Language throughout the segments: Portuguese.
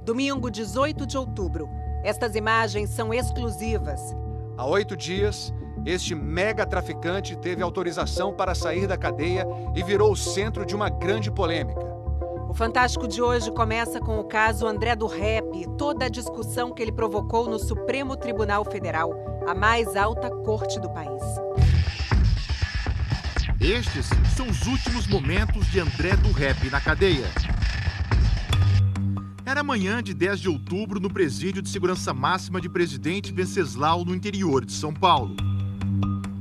Domingo, 18 de outubro. Estas imagens são exclusivas. Há 8 dias, este mega traficante teve autorização para sair da cadeia e virou o centro de uma grande polêmica. O Fantástico de hoje começa com o caso André do Rap e toda a discussão que ele provocou no Supremo Tribunal Federal, a mais alta corte do país. Estes são os últimos momentos de André do Rap na cadeia. Era manhã de 10 de outubro no presídio de segurança máxima de Presidente Venceslau, no interior de São Paulo.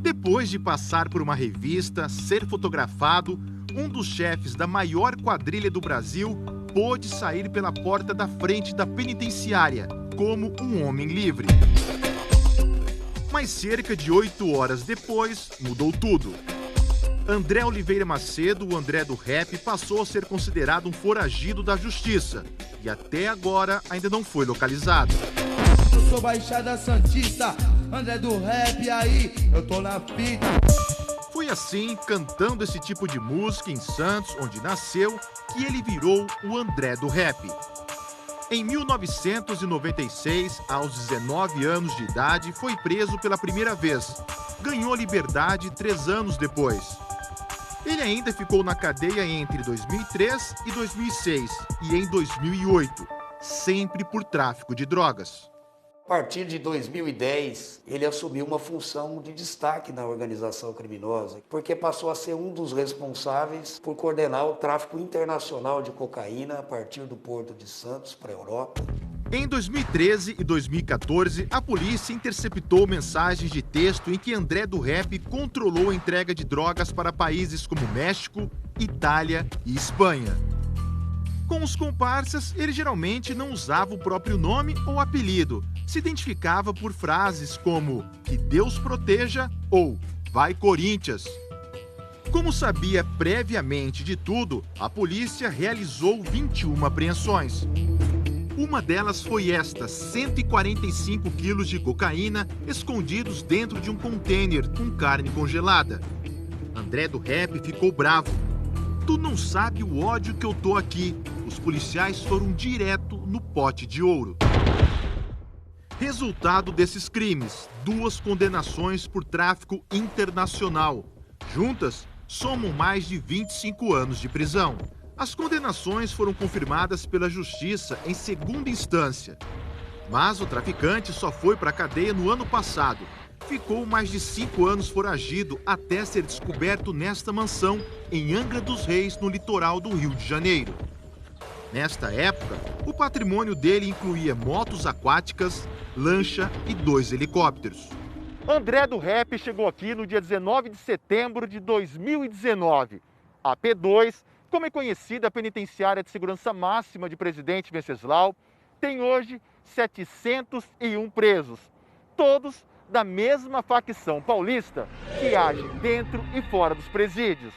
Depois de passar por uma revista, ser fotografado, um dos chefes da maior quadrilha do Brasil pôde sair pela porta da frente da penitenciária, como um homem livre. Mas cerca de 8 horas depois, mudou tudo. André Oliveira Macedo, o André do Rap, passou a ser considerado um foragido da justiça e até agora ainda não foi localizado. Eu sou Baixada Santista, André do Rap, aí eu tô na fita. Foi assim, cantando esse tipo de música em Santos, onde nasceu, que ele virou o André do Rap. Em 1996, aos 19 anos de idade, foi preso pela primeira vez. Ganhou liberdade 3 anos depois. Ele ainda ficou na cadeia entre 2003 e 2006 e em 2008, sempre por tráfico de drogas. A partir de 2010, ele assumiu uma função de destaque na organização criminosa, porque passou a ser um dos responsáveis por coordenar o tráfico internacional de cocaína a partir do Porto de Santos para a Europa. Em 2013 e 2014, a polícia interceptou mensagens de texto em que André do Rap controlou a entrega de drogas para países como México, Itália e Espanha. Com os comparsas, ele geralmente não usava o próprio nome ou apelido. Se identificava por frases como "que Deus proteja" ou "vai Corinthians". Como sabia previamente de tudo, a polícia realizou 21 apreensões. Uma delas foi esta, 145 quilos de cocaína escondidos dentro de um contêiner com carne congelada. André do Rap ficou bravo. "Tu não sabe o ódio que eu tô aqui." Os policiais foram direto no pote de ouro. Resultado desses crimes, 2 condenações por tráfico internacional. Juntas, somam mais de 25 anos de prisão. As condenações foram confirmadas pela Justiça em segunda instância. Mas o traficante só foi para a cadeia no ano passado. Ficou mais de 5 anos foragido até ser descoberto nesta mansão em Angra dos Reis, no litoral do Rio de Janeiro. Nesta época, o patrimônio dele incluía motos aquáticas, lancha e 2 helicópteros. André do Rap chegou aqui no dia 19 de setembro de 2019. A P2, como é conhecida a penitenciária de segurança máxima de Presidente Venceslau, tem hoje 701 presos, todos da mesma facção paulista que age dentro e fora dos presídios,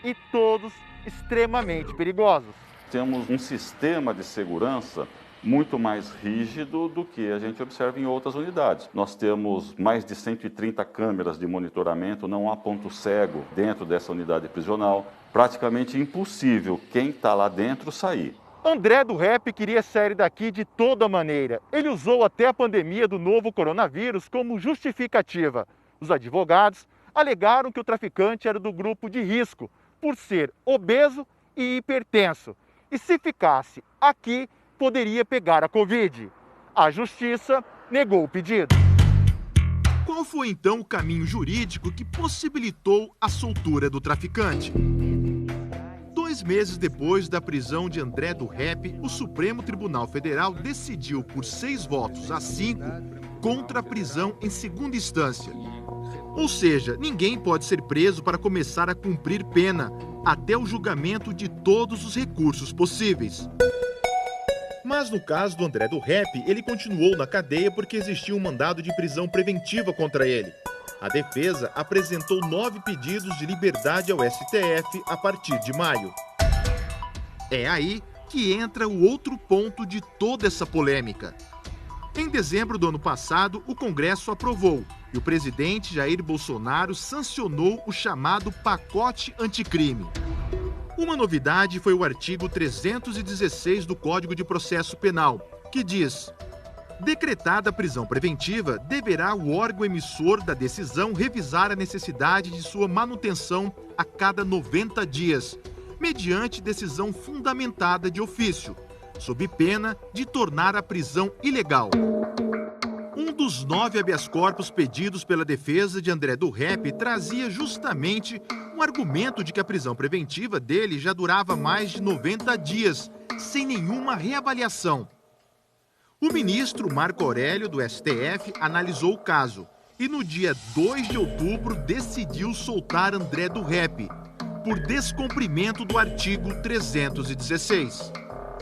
e todos extremamente perigosos. Temos um sistema de segurança muito mais rígido do que a gente observa em outras unidades. Nós temos mais de 130 câmeras de monitoramento, não há ponto cego dentro dessa unidade prisional. Praticamente impossível quem está lá dentro sair. André do Rap queria sair daqui de toda maneira. Ele usou até a pandemia do novo coronavírus como justificativa. Os advogados alegaram que o traficante era do grupo de risco, por ser obeso e hipertenso. E se ficasse aqui, poderia pegar a Covid. A Justiça negou o pedido. Qual foi então o caminho jurídico que possibilitou a soltura do traficante? 2 meses depois da prisão de André do Rap, o Supremo Tribunal Federal decidiu por 6 votos a 5 contra a prisão em segunda instância. Ou seja, ninguém pode ser preso para começar a cumprir pena até o julgamento de todos os recursos possíveis. Mas no caso do André do Rap, ele continuou na cadeia porque existia um mandado de prisão preventiva contra ele. A defesa apresentou 9 pedidos de liberdade ao STF a partir de maio. É aí que entra o outro ponto de toda essa polêmica. Em dezembro do ano passado, o Congresso aprovou e o presidente Jair Bolsonaro sancionou o chamado pacote anticrime. Uma novidade foi o artigo 316 do Código de Processo Penal, que diz: decretada a prisão preventiva, deverá o órgão emissor da decisão revisar a necessidade de sua manutenção a cada 90 dias, mediante decisão fundamentada de ofício, sob pena de tornar a prisão ilegal. Um dos 9 habeas corpus pedidos pela defesa de André do Rep trazia justamente um argumento de que a prisão preventiva dele já durava mais de 90 dias, sem nenhuma reavaliação. O ministro Marco Aurélio, do STF, analisou o caso e no dia 2 de outubro decidiu soltar André do Rep, por descumprimento do artigo 316.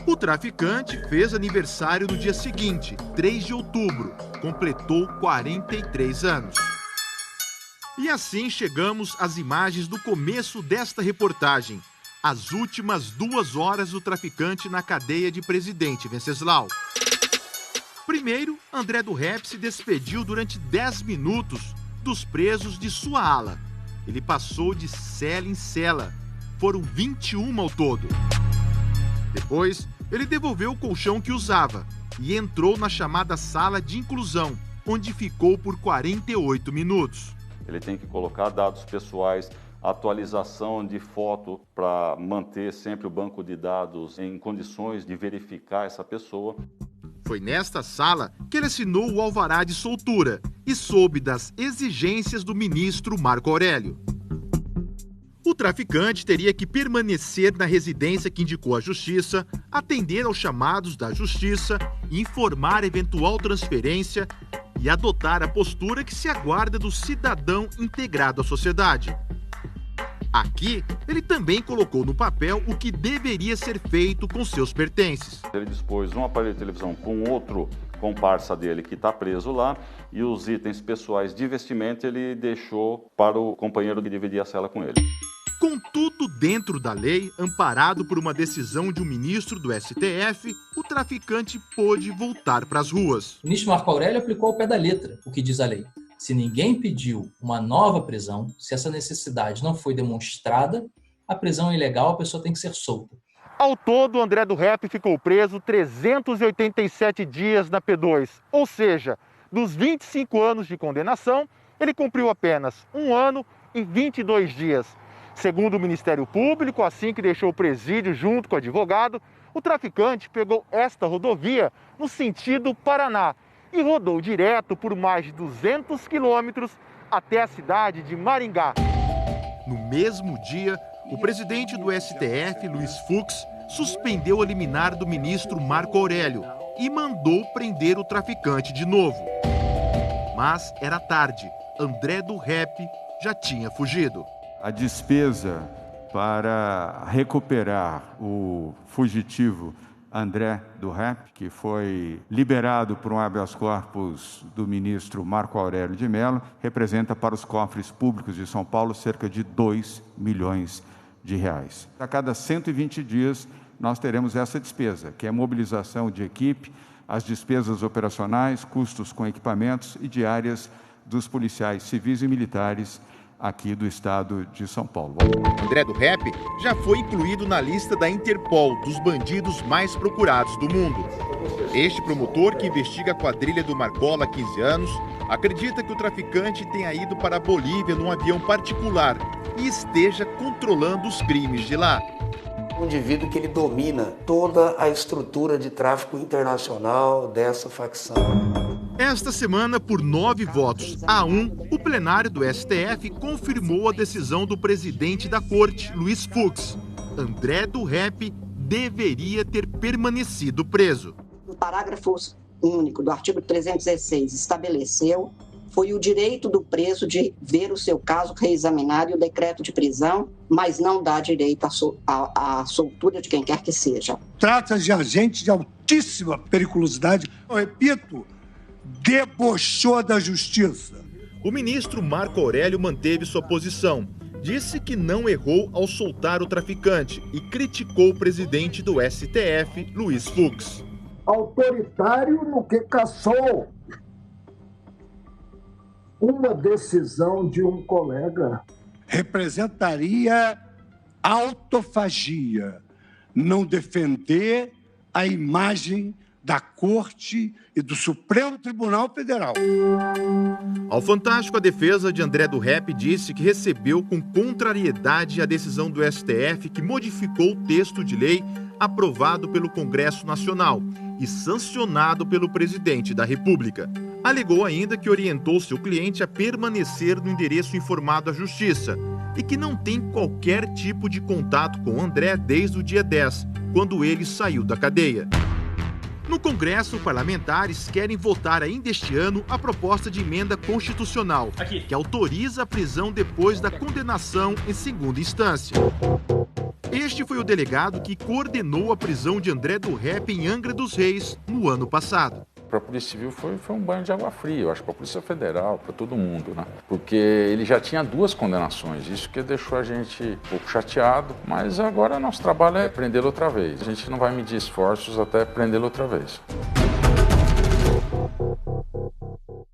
O traficante fez aniversário no dia seguinte, 3 de outubro, completou 43 anos. E assim chegamos às imagens do começo desta reportagem, as últimas 2 horas do traficante na cadeia de Presidente Venceslau. Primeiro, André do Rep se despediu durante 10 minutos dos presos de sua ala. Ele passou de cela em cela. Foram 21 ao todo. Depois, ele devolveu o colchão que usava e entrou na chamada sala de inclusão, onde ficou por 48 minutos. Ele tem que colocar dados pessoais, atualização de foto para manter sempre o banco de dados em condições de verificar essa pessoa. Foi nesta sala que ele assinou o alvará de soltura e soube das exigências do ministro Marco Aurélio. O traficante teria que permanecer na residência que indicou a Justiça, atender aos chamados da Justiça, informar eventual transferência e adotar a postura que se aguarda do cidadão integrado à sociedade. Aqui, ele também colocou no papel o que deveria ser feito com seus pertences. Ele dispôs um aparelho de televisão com outro comparsa dele que está preso lá e os itens pessoais de vestimenta ele deixou para o companheiro que dividia a cela com ele. Com tudo dentro da lei, amparado por uma decisão de um ministro do STF, o traficante pôde voltar para as ruas. O ministro Marco Aurélio aplicou ao pé da letra o que diz a lei. Se ninguém pediu uma nova prisão, se essa necessidade não foi demonstrada, a prisão é ilegal, a pessoa tem que ser solta. Ao todo, André do Rep ficou preso 387 dias na P2, ou seja, dos 25 anos de condenação, ele cumpriu apenas 1 ano e 22 dias. Segundo o Ministério Público, assim que deixou o presídio junto com o advogado, o traficante pegou esta rodovia no sentido Paraná e rodou direto por mais de 200 quilômetros até a cidade de Maringá. No mesmo dia, o presidente do STF, Luiz Fux, suspendeu a liminar do ministro Marco Aurélio e mandou prender o traficante de novo. Mas era tarde. André do Rep já tinha fugido. A despesa para recuperar o fugitivo André do Rep, que foi liberado por um habeas corpus do ministro Marco Aurélio de Mello, representa para os cofres públicos de São Paulo cerca de 2 milhões de reais. A cada 120 dias, nós teremos essa despesa, que é a mobilização de equipe, as despesas operacionais, custos com equipamentos e diárias dos policiais civis e militares aqui do estado de São Paulo. André do Rep já foi incluído na lista da Interpol dos bandidos mais procurados do mundo. Este promotor, que investiga a quadrilha do Marcola há 15 anos, acredita que o traficante tenha ido para a Bolívia num avião particular e esteja controlando os crimes de lá. Um indivíduo que ele domina toda a estrutura de tráfico internacional dessa facção. Esta semana, por 9 votos a 1, o plenário do STF confirmou a decisão do presidente da corte, Luiz Fux. André do Rep deveria ter permanecido preso. O parágrafo único do artigo 316 estabeleceu foi o direito do preso de ver o seu caso reexaminado e o decreto de prisão, mas não dá direito à soltura de quem quer que seja. Trata-se de agente de altíssima periculosidade. Eu repito, debochou da justiça. O ministro Marco Aurélio manteve sua posição. Disse que não errou ao soltar o traficante e criticou o presidente do STF, Luiz Fux. Autoritário no que cassou uma decisão de um colega. Representaria autofagia não defender a imagem da Corte e do Supremo Tribunal Federal. Ao Fantástico, a defesa de André do Rep disse que recebeu com contrariedade a decisão do STF que modificou o texto de lei aprovado pelo Congresso Nacional e sancionado pelo presidente da República. Alegou ainda que orientou seu cliente a permanecer no endereço informado à Justiça e que não tem qualquer tipo de contato com André desde o dia 10, quando ele saiu da cadeia. No Congresso, parlamentares querem votar ainda este ano a proposta de emenda constitucional, que autoriza a prisão depois da condenação em segunda instância. Este foi o delegado que coordenou a prisão de André do Rep em Angra dos Reis no ano passado. Para a Polícia Civil foi um banho de água fria, eu acho, para a Polícia Federal, para todo mundo, né? Porque ele já tinha 2 condenações, isso que deixou a gente um pouco chateado, mas agora nosso trabalho é prendê-lo outra vez. A gente não vai medir esforços até prendê-lo outra vez.